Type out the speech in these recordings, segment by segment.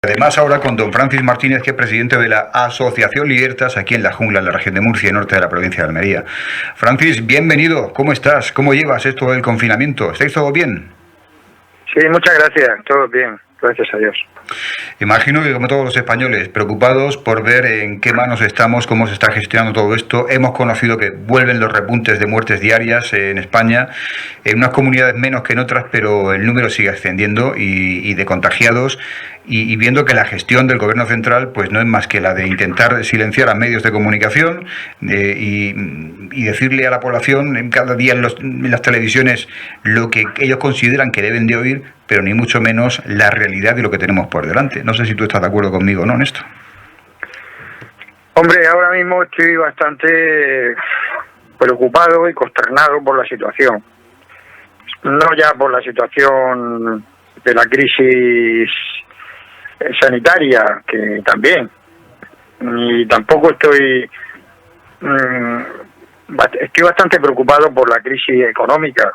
Además, ahora con don Francis Martínez, que es presidente de la Asociación Libertas, aquí en la Jungla, en la región de Murcia, norte de la provincia de Almería. Francis, bienvenido. ¿Cómo estás? ¿Cómo llevas esto del confinamiento? ¿Estáis todo bien? Sí, muchas gracias. Todo bien. Gracias a Dios. Imagino que, como todos los españoles, preocupados por ver en qué manos estamos, cómo se está gestionando todo esto. Hemos conocido que vuelven los repuntes de muertes diarias en España, en unas comunidades menos que en otras, pero el número sigue ascendiendo y de contagiados. Y viendo que la gestión del gobierno central pues no es más que la de intentar silenciar a medios de comunicación y decirle a la población cada día en las televisiones lo que ellos consideran que deben de oír, pero ni mucho menos la realidad de lo que tenemos por delante. No sé si tú estás de acuerdo conmigo, ¿no, en esto? Hombre, ahora mismo estoy bastante preocupado y consternado por la situación. No ya por la situación de la crisis sanitaria, que también, y tampoco estoy bastante preocupado por la crisis económica,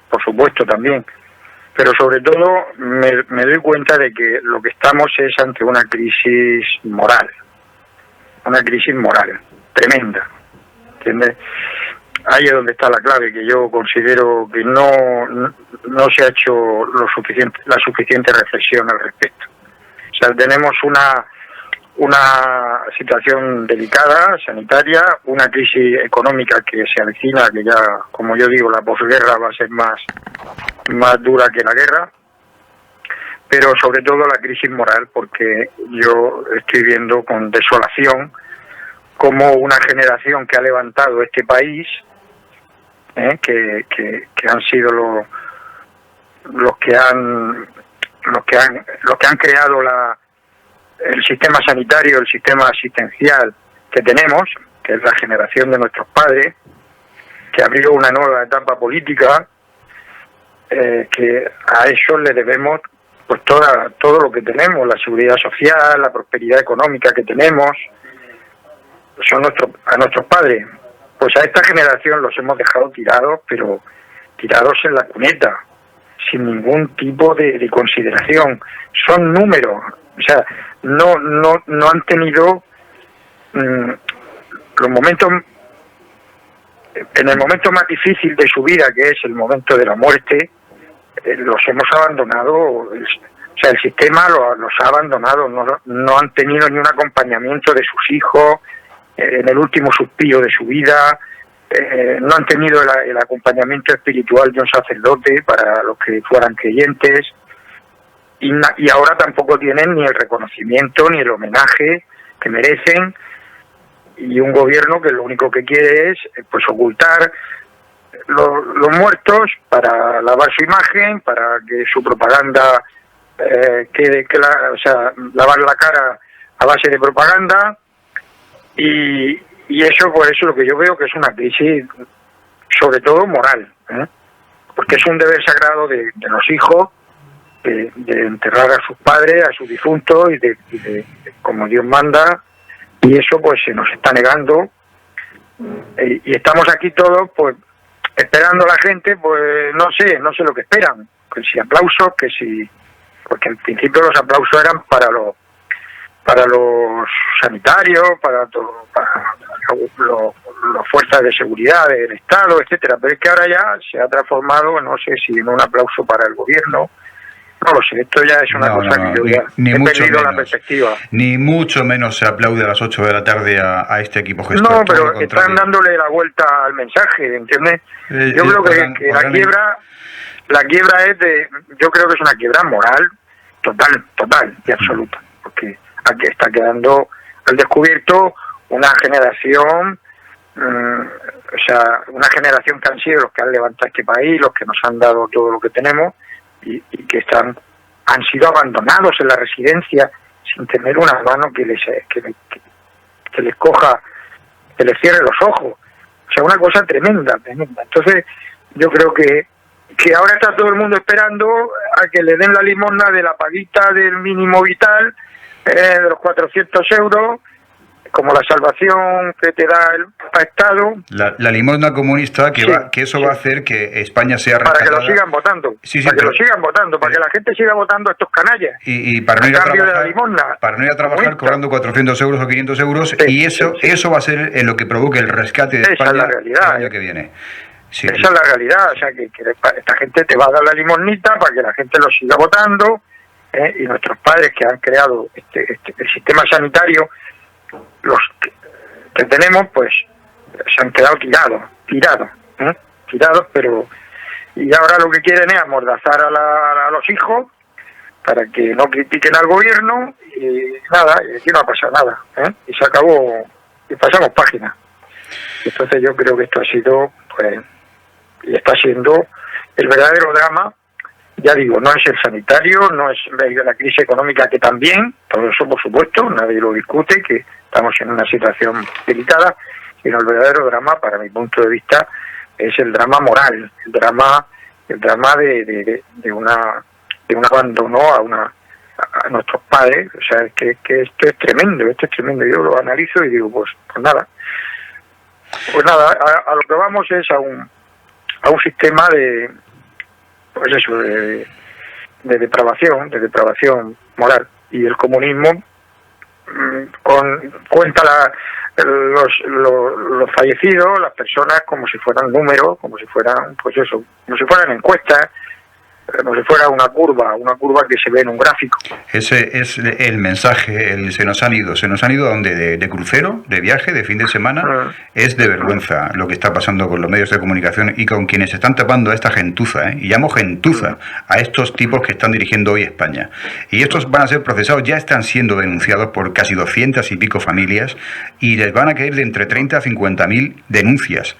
por supuesto también, pero sobre todo me doy cuenta de que lo que estamos es ante una crisis moral tremenda, ¿entiendes? Ahí es donde está la clave, que yo considero que no se ha hecho la suficiente reflexión al respecto. O sea, tenemos una situación delicada, sanitaria, una crisis económica que se avecina, que ya, como yo digo, la posguerra va a ser más dura que la guerra, pero sobre todo la crisis moral, porque yo estoy viendo con desolación cómo una generación que ha levantado este país, que han sido los que han creado el sistema sanitario, el sistema asistencial que tenemos, que es la generación de nuestros padres, que abrió una nueva etapa política, que a ellos le debemos pues todo lo que tenemos, la seguridad social, la prosperidad económica que tenemos, son a nuestros padres. Pues a esta generación los hemos dejado tirados, pero tirados en la cuneta, sin ningún tipo de consideración. Son números, o sea, no han tenido los momentos, en el momento más difícil de su vida, que es el momento de la muerte, los hemos abandonado. O sea, el sistema los ha abandonado, no han tenido ni un acompañamiento de sus hijos en el último suspiro de su vida. No han tenido el acompañamiento espiritual de un sacerdote para los que fueran creyentes, y ahora tampoco tienen ni el reconocimiento ni el homenaje que merecen, y un gobierno que lo único que quiere es pues ocultar los muertos para lavar su imagen, para que su propaganda quede clara, o sea, lavar la cara a base de propaganda. Y eso, por eso lo que yo veo que es una crisis, sobre todo moral, porque es un deber sagrado de los hijos de enterrar a sus padres, a sus difuntos, y de como Dios manda, y eso pues se nos está negando, y estamos aquí todos pues esperando a la gente, pues no sé lo que esperan, que si aplausos, porque al principio los aplausos eran para los sanitarios, para las fuerzas de seguridad del Estado, etcétera, pero es que ahora ya se ha transformado, no sé si en un aplauso para el gobierno, no lo sé, esto ya es una cosa que yo ya he perdido la perspectiva. Ni mucho menos se aplaude a las 8 de la tarde a este equipo gestor. No, pero están dándole la vuelta al mensaje, ¿entiendes? Yo creo que la quiebra yo creo que es una quiebra moral total y absoluta, porque aquí está quedando al descubierto una generación, o sea, una generación que han sido los que han levantado este país, los que nos han dado todo lo que tenemos, y que han sido abandonados en la residencia sin tener una mano que les coja, que les cierre los ojos. O sea, una cosa tremenda. Entonces, yo creo que ahora está todo el mundo esperando a que le den la limosna de la paguita del mínimo vital, de los 400 euros, como la salvación que te da el Estado. La limosna comunista, que eso va a hacer que España sea para rescatada. que lo sigan votando. Para que lo sigan votando, para que la gente siga votando a estos canallas. Y para no ir a trabajar, cobrando 400 euros o 500 euros, y eso va a ser en lo que provoque el rescate de España es la realidad, el año que viene. Sí. Esa es la realidad, o sea que esta gente te va a dar la limonita para que la gente lo siga votando, y nuestros padres que han creado el sistema sanitario, los que tenemos, pues se han quedado tirados, pero y ahora lo que quieren es amordazar a los hijos para que no critiquen al gobierno, y nada, y aquí no ha pasado nada, y se acabó, y pasamos página. Entonces yo creo que esto ha sido, pues, y está siendo el verdadero drama. Ya digo, no es el sanitario, no es la crisis económica, que también, todo eso por supuesto, nadie lo discute, que estamos en una situación delicada, sino el verdadero drama, para mi punto de vista, es el drama moral, el drama de un abandono a nuestros padres. O sea, que esto es tremendo, yo lo analizo y digo, pues nada, a lo que vamos es a un sistema de depravación moral, y el comunismo cuenta los fallecidos, las personas, como si fueran números, como si fueran encuestas, como si fuera una curva que se ve en un gráfico. Ese es el mensaje. Se nos han ido a donde de crucero, de viaje, de fin de semana. Es de vergüenza lo que está pasando con los medios de comunicación y con quienes están tapando a esta gentuza, y llamo gentuza a estos tipos que están dirigiendo hoy España. Y estos van a ser procesados, ya están siendo denunciados por casi 200 y pico familias, y les van a caer de entre 30 a 50.000 denuncias.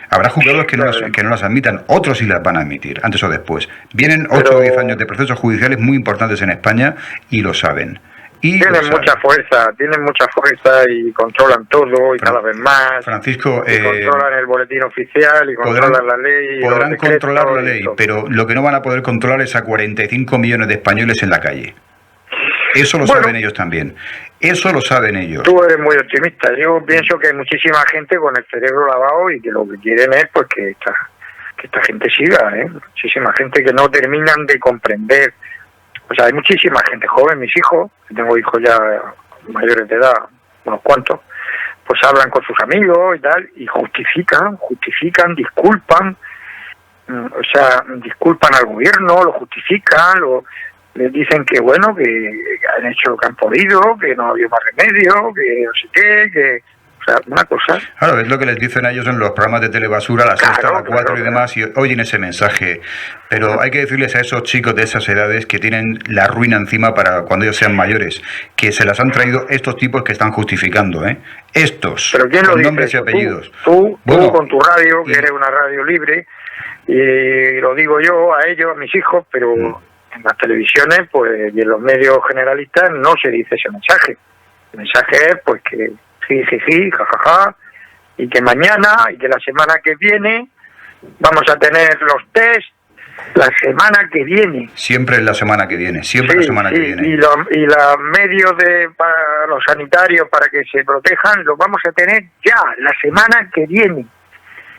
Habrá juzgados que no las admitan, otros sí las van a admitir, antes o después. Vienen 8 o 10 años de procesos judiciales muy importantes en España, y lo saben. Tienen mucha fuerza y controlan todo, y cada vez más. Francisco, y controlan el boletín oficial, y controlan la ley. Podrán controlar la ley, pero lo que no van a poder controlar es a 45 millones de españoles en la calle. Eso lo saben ellos también. Eso lo saben ellos. Tú eres muy optimista. Yo pienso que hay muchísima gente con el cerebro lavado, y que lo que quieren es pues que esta gente siga, muchísima gente que no terminan de comprender. O sea, hay muchísima gente joven, mis hijos, que tengo hijos ya mayores de edad, unos cuantos, pues hablan con sus amigos y tal, y justifican, disculpan, disculpan al gobierno, lo justifican, les dicen que bueno, que han hecho lo que han podido, que no había más remedio, que no sé qué, que... O sea, una cosa... Claro, es lo que les dicen a ellos en los programas de telebasura, a las 6, a las 4 y demás, y oyen ese mensaje. Pero hay que decirles a esos chicos de esas edades que tienen la ruina encima para cuando ellos sean mayores, que se las han traído estos tipos que están justificando, Estos, ¿pero quién con lo nombres dice? Y apellidos. Tú con tu radio, que eres una radio libre, y lo digo yo a ellos, a mis hijos, pero en las televisiones, pues, y en los medios generalistas no se dice ese mensaje. El mensaje es, pues, que jiji, jajaja, y que mañana y que la semana que viene vamos a tener los test, la semana que viene. Siempre es la semana que viene, la semana que viene. Y los medios para los sanitarios para que se protejan los vamos a tener ya, la semana que viene.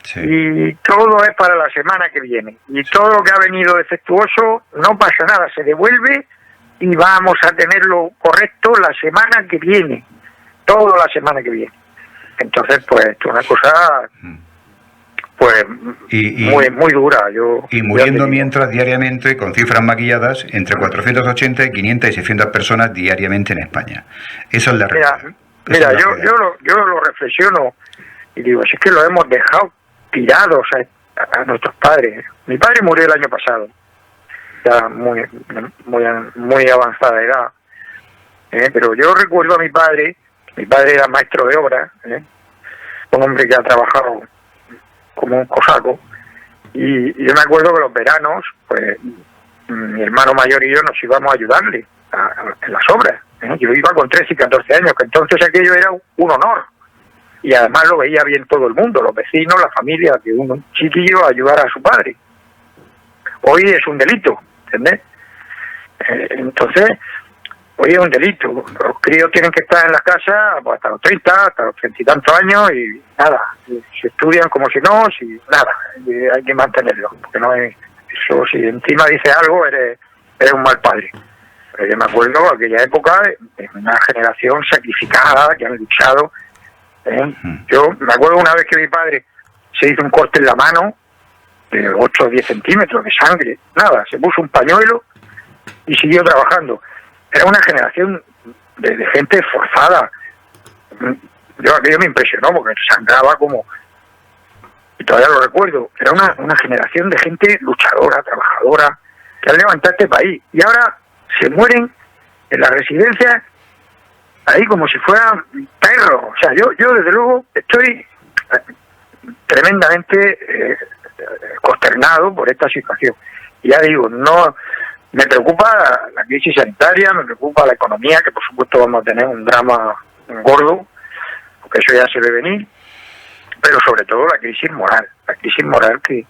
Sí. Y todo es para la semana que viene. Y todo lo que ha venido defectuoso, no pasa nada, se devuelve y vamos a tener lo correcto la semana que viene. Todo la semana que viene. Entonces, pues, esto es una cosa, pues, muy dura. Y muriendo mientras diariamente, con cifras maquilladas, entre 480 y 500 y 600 personas diariamente en España. Esa es la realidad. Mira, yo lo reflexiono y digo, si es que lo hemos dejado tirados a nuestros padres. Mi padre murió el año pasado, ya muy avanzada edad, pero yo recuerdo a mi padre era maestro de obra, un hombre que ha trabajado como un cosaco, y yo me acuerdo que los veranos, pues mi hermano mayor y yo nos íbamos a ayudarle en las obras. Yo iba con 13 y 14 años, que entonces aquello era un honor, y además lo veía bien todo el mundo, los vecinos, la familia, que un chiquillo ayudara a su padre. Hoy es un delito, ¿entendés? Entonces, hoy es un delito. críos tienen que estar en la casa pues, hasta los 30, hasta los 30 y tantos años y nada, se estudian como si no, si nada, hay que mantenerlos, porque no es eso, si encima dices algo eres un mal padre. Pero yo me acuerdo de aquella época de una generación sacrificada que han luchado. Yo me acuerdo una vez que mi padre se hizo un corte en la mano de 8 o 10 centímetros de sangre, nada, se puso un pañuelo y siguió trabajando. Era una generación de gente esforzada. Aquello me impresionó porque sangraba como, y todavía lo recuerdo, era una generación de gente luchadora, trabajadora, que han levantado este país, y ahora se mueren en la residencia ahí como si fueran perros. O sea, yo desde luego estoy tremendamente consternado por esta situación. Y ya digo, no me preocupa la crisis sanitaria, me preocupa la economía, que por supuesto vamos a tener un drama gordo, porque eso ya se ve venir, pero sobre todo la crisis moral que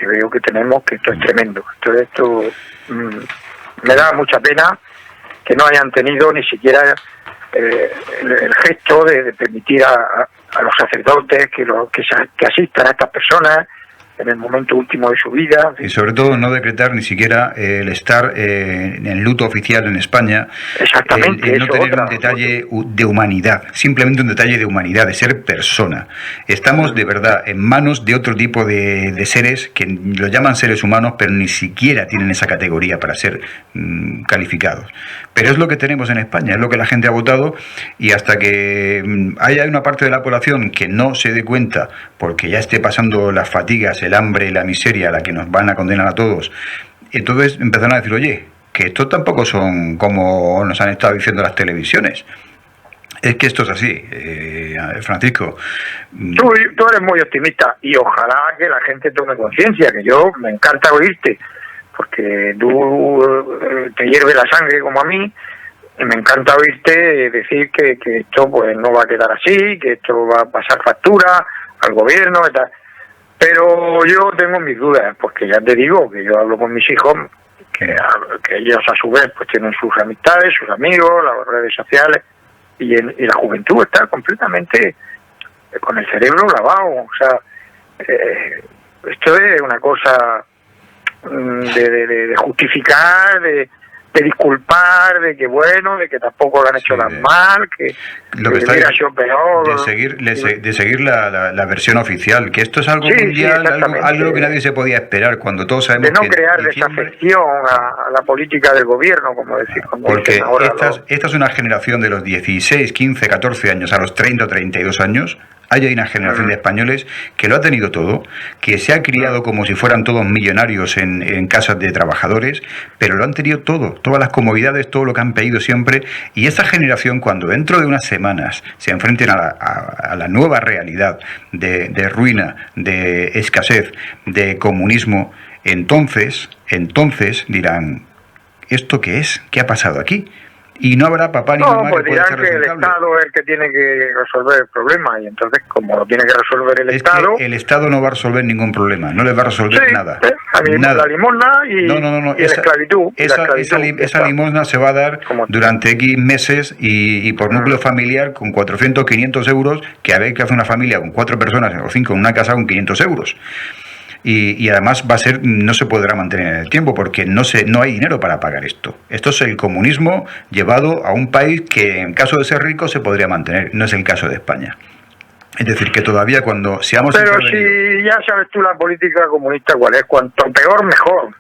veo que tenemos, que esto es tremendo. Esto me da mucha pena que no hayan tenido ni siquiera el gesto de permitir a los sacerdotes que asistan a estas personas en el momento último de su vida. Y sobre todo no decretar ni siquiera el estar en el luto oficial en España. Exactamente. El no tener un detalle de humanidad, simplemente un detalle de humanidad, de ser persona. Estamos de verdad en manos de otro tipo de seres que lo llaman seres humanos, pero ni siquiera tienen esa categoría para ser calificados. Pero es lo que tenemos en España, es lo que la gente ha votado, y hasta que haya una parte de la población que no se dé cuenta, porque ya esté pasando las fatigas, el hambre y la miseria a la que nos van a condenar a todos, entonces empezaron a decir, oye, que estos tampoco son como nos han estado diciendo las televisiones. Es que esto es así, Francisco. Tú eres muy optimista y ojalá que la gente tome conciencia, que yo me encanta oírte, porque tú te hierve la sangre como a mí, y me encanta oírte decir que esto pues no va a quedar así, que esto va a pasar factura al gobierno y tal. Pero yo tengo mis dudas, porque ya te digo que yo hablo con mis hijos, que ellos a su vez pues tienen sus amistades, sus amigos, las redes sociales, y la juventud está completamente con el cerebro lavado. O sea, esto es una cosa de justificar, de disculpar, de que bueno, de que tampoco lo han hecho tan mal, que lo que hubiera sido peor. De seguir la versión oficial, que esto es algo mundial, algo que nadie se podía esperar, cuando todos sabemos de no que crear desafección a la política del gobierno, como decir. Porque esta es una generación de los 16, 15, 14 años a los 30 o 32 años. Hay una generación de españoles que lo ha tenido todo, que se ha criado como si fueran todos millonarios en casas de trabajadores, pero lo han tenido todo, todas las comodidades, todo lo que han pedido siempre. Y esta generación, cuando dentro de unas semanas se enfrenten a la nueva realidad de ruina, de escasez, de comunismo, entonces dirán, ¿esto qué es? ¿Qué ha pasado aquí? Y no habrá papá ni mamá pues que pueda ser dirán que el Estado es el que tiene que resolver el problema, y entonces como lo tiene que resolver el Estado... que el Estado no va a resolver ningún problema, no les va a resolver nada. La limosna y la esclavitud. Esa limosna se va a dar durante X meses y por núcleo familiar con 400, 500 euros, que a ver que hace una familia con 4 personas o 5 en una casa con 500 euros. Y además no se podrá mantener en el tiempo porque no hay dinero para pagar esto. Esto es el comunismo llevado a un país que en caso de ser rico se podría mantener. No es el caso de España. Es decir, que todavía cuando seamos... Pero si ya sabes tú la política comunista cuál es, cuanto peor mejor.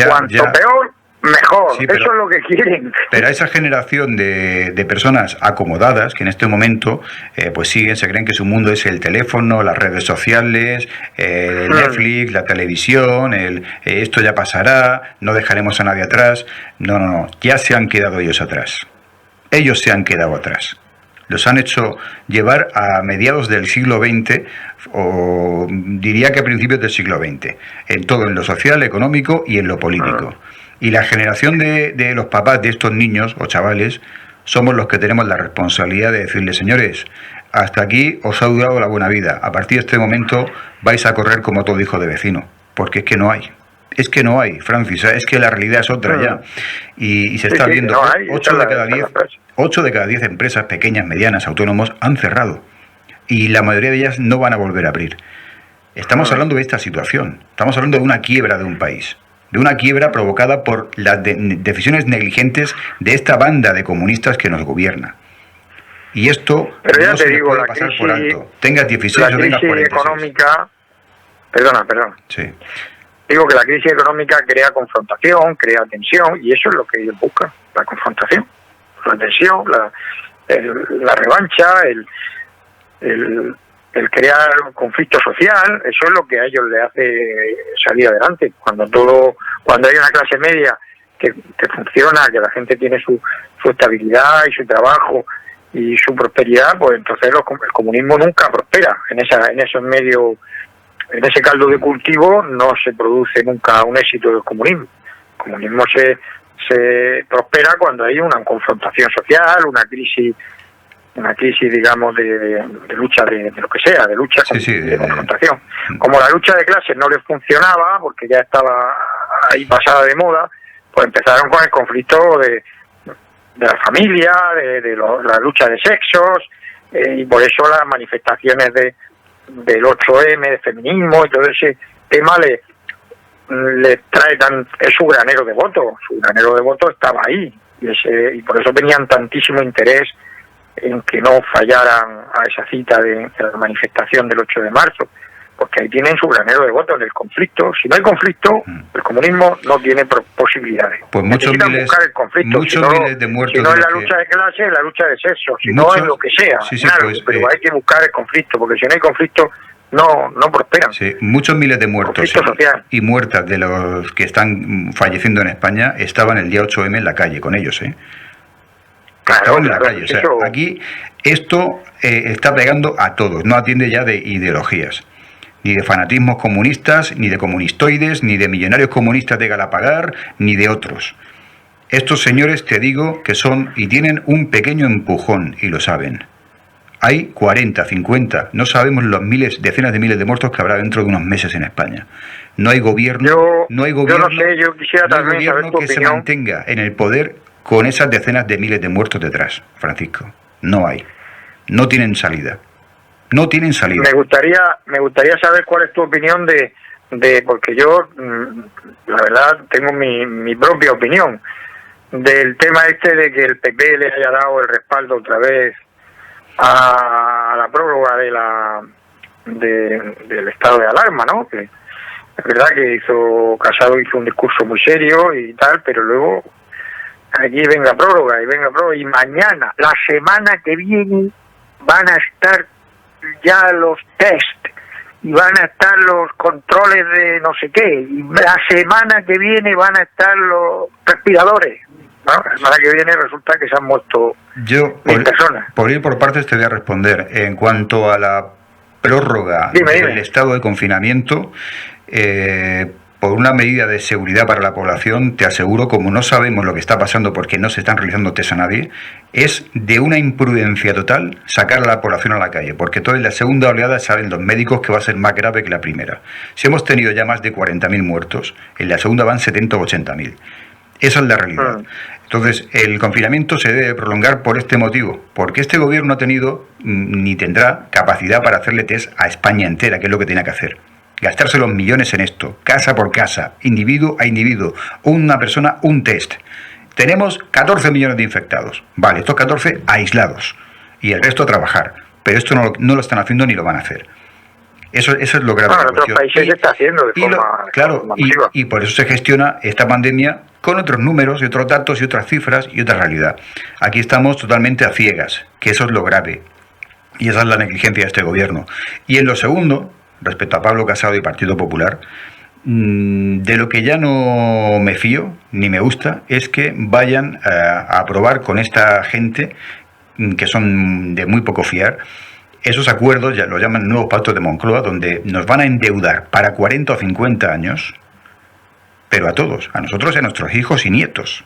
Cuanto peor mejor, sí, eso es lo que quieren. Pero a esa generación de personas acomodadas que en este momento pues se creen que su mundo es el teléfono, las redes sociales, el Netflix, la televisión, esto ya pasará, no dejaremos a nadie atrás. No, ya se han quedado ellos atrás. Ellos se han quedado atrás. Los han hecho llevar a mediados del siglo XX, o diría que a principios del siglo XX, en todo, en lo social, económico y en lo político. Y la generación de los papás de estos niños o chavales somos los que tenemos la responsabilidad de decirles, señores, hasta aquí os ha durado la buena vida, a partir de este momento vais a correr como todo hijo de vecino, porque es que no hay. Es que no hay, Francis, es que la realidad es otra ya. Y se está viendo, no hay, 8 de cada 10 empresas pequeñas, medianas, autónomos han cerrado. Y la mayoría de ellas no van a volver a abrir. Estamos hablando de esta situación. Estamos hablando de una quiebra de un país. De una quiebra provocada por las decisiones negligentes de esta banda de comunistas que nos gobierna. Y esto pero ya no te se digo, puede la pasar crisis, por alto. Tengas 16 o tengas crisis 46. económica... Perdona. Sí. Digo que la crisis económica crea confrontación, crea tensión, y eso es lo que ellos buscan, la confrontación, la tensión, la revancha, el crear un conflicto social. Eso es lo que a ellos les hace salir adelante. Cuando hay una clase media que funciona, que la gente tiene su estabilidad y su trabajo y su prosperidad, pues entonces el comunismo nunca prospera. En esos medios, en ese caldo de cultivo no se produce nunca un éxito del comunismo. El comunismo se prospera cuando hay una confrontación social, una crisis, digamos, de lucha de lo que sea, de lucha de confrontación. Como la lucha de clases no les funcionaba, porque ya estaba ahí pasada de moda, pues empezaron con el conflicto de la familia, la lucha de sexos, y por eso las manifestaciones del 8M, de feminismo y todo ese tema le trae es su granero de voto estaba ahí, y por eso tenían tantísimo interés en que no fallaran a esa cita de la manifestación del 8 de marzo, porque ahí tienen su granero de voto en el conflicto. Si no hay conflicto, el comunismo no tiene posibilidades. Pues necesitan buscar el conflicto, miles de muertos. Si no es la lucha de clase, es la lucha de sexo, si no es lo que sea, pero hay que buscar el conflicto, porque si no hay conflicto, no prosperan. Sí, muchos miles de muertos y muertas de los que están falleciendo en España estaban el día 8M en la calle con ellos, Estaban en la calle. O sea, aquí esto está pegando a todos, no atiende ya de ideologías, ni de fanatismos comunistas, ni de comunistoides, ni de millonarios comunistas de Galapagar, ni de otros. Estos señores, te digo, que son y tienen un pequeño empujón, y lo saben. Hay 40, 50, no sabemos los decenas de miles de muertos que habrá dentro de unos meses en España. No hay gobierno, yo quisiera también saber tu que opinión. Se mantenga en el poder con esas decenas de miles de muertos detrás, Francisco. No hay. No tienen salida. No tienen salida. Me gustaría saber cuál es tu opinión porque yo, la verdad, tengo mi propia opinión del tema de que el PP le haya dado el respaldo otra vez a la prórroga del estado de alarma, ¿no? Que es verdad que Casado hizo un discurso muy serio y tal, pero luego aquí venga prórroga, y mañana, la semana que viene, van a estar ya los test y van a estar los controles de no sé qué, y la semana que viene van a estar los respiradores. Bueno, la semana que viene resulta que se han muerto 1.000 personas. Por ir por partes te voy a responder. En cuanto a la prórroga del estado de confinamiento, por una medida de seguridad para la población, te aseguro, como no sabemos lo que está pasando porque no se están realizando test a nadie, es de una imprudencia total sacar a la población a la calle, porque toda la segunda oleada saben los médicos que va a ser más grave que la primera. Si hemos tenido ya más de 40.000 muertos, en la segunda van 70 o 80.000. Esa es la realidad. Entonces, el confinamiento se debe prolongar por este motivo, porque este gobierno no ha tenido ni tendrá capacidad para hacerle test a España entera, que es lo que tiene que hacer. Gastarse los millones en esto, casa por casa, individuo a individuo, una persona, un test. Tenemos 14 millones de infectados. Vale, estos 14 aislados y el resto a trabajar. Pero esto no lo están haciendo ni lo van a hacer. Eso es lo grave. En otros países se está haciendo de forma masiva. Y por eso se gestiona esta pandemia con otros números y otros datos y otras cifras y otra realidad. Aquí estamos totalmente a ciegas, que eso es lo grave. Y esa es la negligencia de este gobierno. Y en lo segundo, respecto a Pablo Casado y Partido Popular, de lo que ya no me fío ni me gusta es que vayan a aprobar con esta gente que son de muy poco fiar esos acuerdos, ya lo llaman nuevos pactos de Moncloa, donde nos van a endeudar para 40 o 50 años, pero a todos, a nosotros y a nuestros hijos y nietos.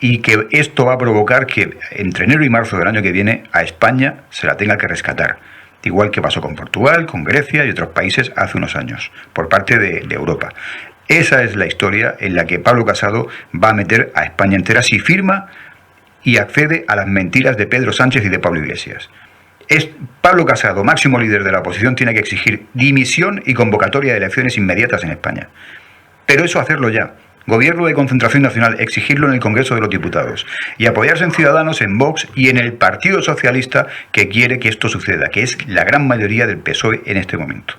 Y que esto va a provocar que entre enero y marzo del año que viene a España se la tenga que rescatar. Igual que pasó con Portugal, con Grecia y otros países hace unos años, por parte de Europa. Esa es la historia en la que Pablo Casado va a meter a España entera si firma y accede a las mentiras de Pedro Sánchez y de Pablo Iglesias. Pablo Casado, máximo líder de la oposición, tiene que exigir dimisión y convocatoria de elecciones inmediatas en España. Pero eso hacerlo ya. Gobierno de concentración nacional, exigirlo en el Congreso de los Diputados. Y apoyarse en Ciudadanos, en Vox y en el Partido Socialista que quiere que esto suceda, que es la gran mayoría del PSOE en este momento.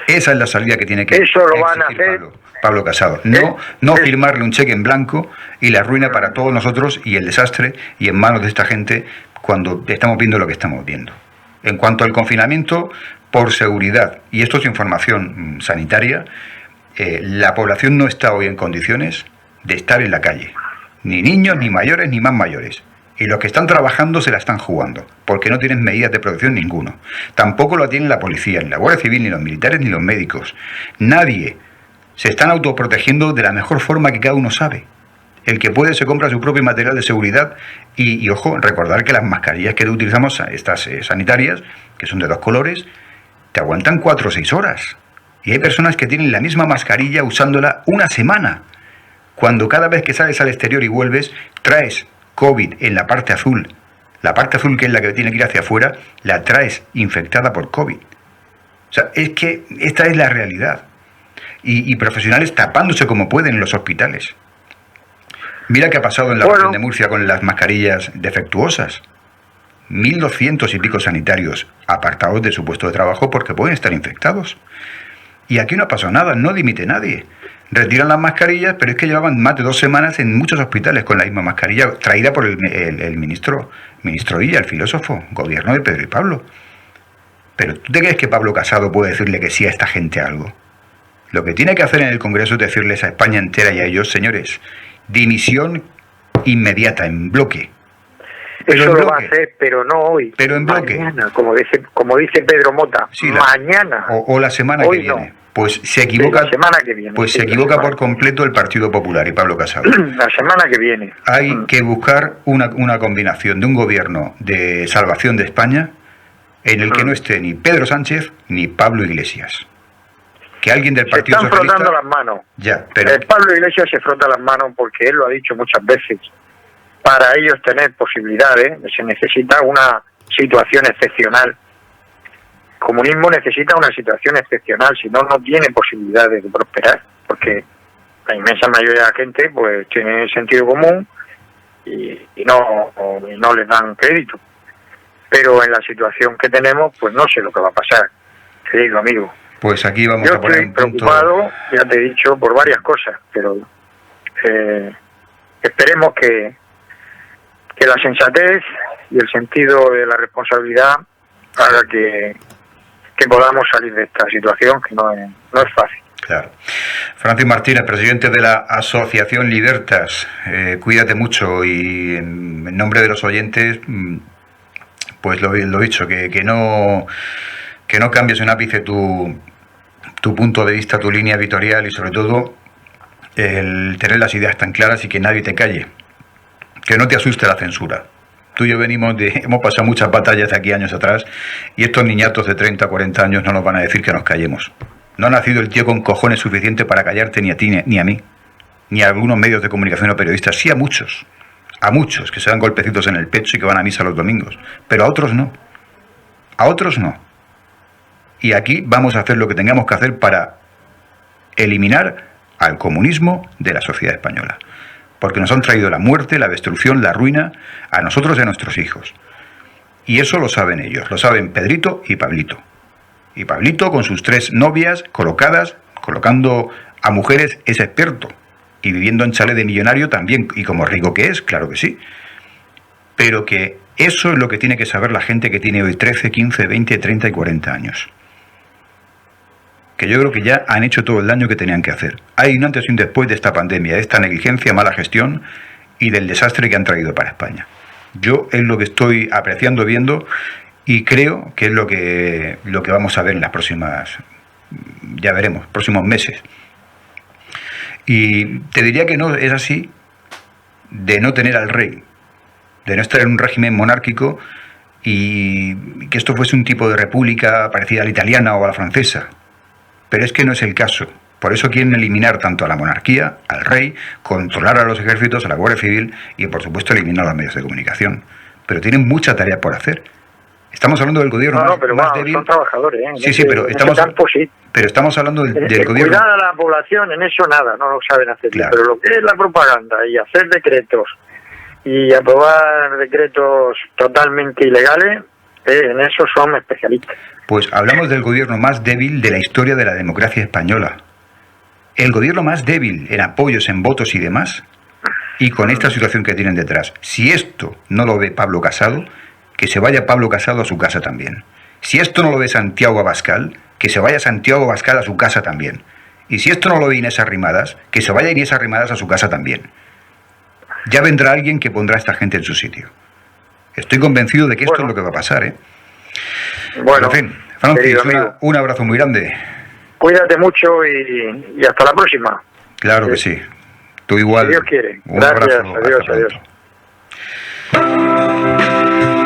Esa es la salida que tiene que eso lo van a hacer Pablo Casado. No firmarle un cheque en blanco y la ruina para todos nosotros y el desastre y en manos de esta gente cuando estamos viendo lo que estamos viendo. En cuanto al confinamiento, por seguridad, y esto es información sanitaria, la población no está hoy en condiciones de estar en la calle. Ni niños, ni mayores, ni más mayores. Y los que están trabajando se la están jugando, porque no tienen medidas de protección ninguno. Tampoco lo tienen la policía, ni la Guardia Civil, ni los militares, ni los médicos. Nadie. Se están autoprotegiendo de la mejor forma que cada uno sabe. El que puede se compra su propio material de seguridad y ojo, recordar que las mascarillas que utilizamos, estas sanitarias, que son de 2 colores, te aguantan 4 o 6 horas. Y hay personas que tienen la misma mascarilla usándola una semana, cuando cada vez que sales al exterior y vuelves, traes COVID en la parte azul. La parte azul, que es la que tiene que ir hacia afuera, la traes infectada por COVID. O sea, es que esta es la realidad. Y profesionales tapándose como pueden en los hospitales. Mira qué ha pasado en la región de Murcia con las mascarillas defectuosas. 1.200 y pico sanitarios apartados de su puesto de trabajo porque pueden estar infectados. Y aquí no ha pasado nada, no dimite nadie. Retiran las mascarillas, pero es que llevaban más de 2 semanas en muchos hospitales con la misma mascarilla, traída por el ministro Illa, el filósofo, gobierno de Pedro y Pablo. Pero ¿tú te crees que Pablo Casado puede decirle que sí a esta gente algo? Lo que tiene que hacer en el Congreso es decirles a España entera y a ellos, señores, dimisión inmediata, en bloque. Pero eso lo va a hacer, pero no hoy. Pero en bloque. Mañana, como dice Pedro Mota, sí, mañana. O la semana hoy que viene. No. Pues se equivoca, la semana que viene, pues se equivoca por completo el Partido Popular y Pablo Casado. La semana que viene. Hay que buscar una combinación de un gobierno de salvación de España en el que no esté ni Pedro Sánchez ni Pablo Iglesias. Que alguien del Partido Socialista... Se están frotando las manos. Ya, pero... Pablo Iglesias se frota las manos porque él lo ha dicho muchas veces. Para ellos tener posibilidades se necesita una situación excepcional. El comunismo necesita una situación excepcional, si no, no tiene posibilidades de prosperar, porque la inmensa mayoría de la gente pues tiene sentido común y no les dan crédito. Pero en la situación que tenemos, pues no sé lo que va a pasar, querido amigo. Pues aquí vamos a poner un punto. Yo estoy preocupado, ya te he dicho, por varias cosas, pero esperemos que la sensatez y el sentido de la responsabilidad haga que podamos salir de esta situación, que no es fácil. Claro. Francis Martínez, presidente de la Asociación Libertas, cuídate mucho y en nombre de los oyentes, pues lo dicho, que no cambies un ápice tu punto de vista, tu línea editorial y sobre todo el tener las ideas tan claras y que nadie te calle, que no te asuste la censura. Tú y yo hemos pasado muchas batallas de aquí años atrás y estos niñatos de 30, 40 años no nos van a decir que nos callemos. No ha nacido el tío con cojones suficiente para callarte ni a ti ni a mí, ni a algunos medios de comunicación o periodistas, sí a muchos que se dan golpecitos en el pecho y que van a misa los domingos, pero a otros no. Y aquí vamos a hacer lo que tengamos que hacer para eliminar al comunismo de la sociedad española. Porque nos han traído la muerte, la destrucción, la ruina a nosotros y a nuestros hijos. Y eso lo saben ellos, lo saben Pedrito y Pablito. Y Pablito con sus 3 novias colocando a mujeres es experto. Y viviendo en chalet de millonario también, y como rico que es, claro que sí. Pero que eso es lo que tiene que saber la gente que tiene hoy 13, 15, 20, 30 y 40 años. Que yo creo que ya han hecho todo el daño que tenían que hacer. Hay un antes y un después de esta pandemia, de esta negligencia, mala gestión y del desastre que han traído para España. Yo es lo que estoy apreciando, viendo y creo que es lo que vamos a ver en las próximas, ya veremos, próximos meses. Y te diría que no es así de no tener al rey, de no estar en un régimen monárquico y que esto fuese un tipo de república parecida a la italiana o a la francesa. Pero es que no es el caso. Por eso quieren eliminar tanto a la monarquía, al rey, controlar a los ejércitos, a la Guardia Civil y, por supuesto, eliminar a los medios de comunicación. Pero tienen mucha tarea por hacer. Estamos hablando del gobierno más débil. Son trabajadores, ¿eh? Sí, pero estamos hablando del gobierno. Cuidar a la población, en eso nada, no lo saben hacer. Claro. Pero lo que es la propaganda y hacer decretos y aprobar decretos totalmente ilegales, en eso son especialistas. Pues hablamos del gobierno más débil de la historia de la democracia española. El gobierno más débil en apoyos, en votos y demás, y con esta situación que tienen detrás. Si esto no lo ve Pablo Casado, que se vaya Pablo Casado a su casa también. Si esto no lo ve Santiago Abascal, que se vaya Santiago Abascal a su casa también. Y si esto no lo ve Inés Arrimadas, que se vaya Inés Arrimadas a su casa también. Ya vendrá alguien que pondrá a esta gente en su sitio. Estoy convencido de que esto es lo que va a pasar, ¿eh? Bueno, en fin, Francis, un abrazo muy grande. Cuídate mucho y hasta la próxima. Claro que sí. Tú igual. Si Dios quiere. Un Gracias. abrazo. Adiós.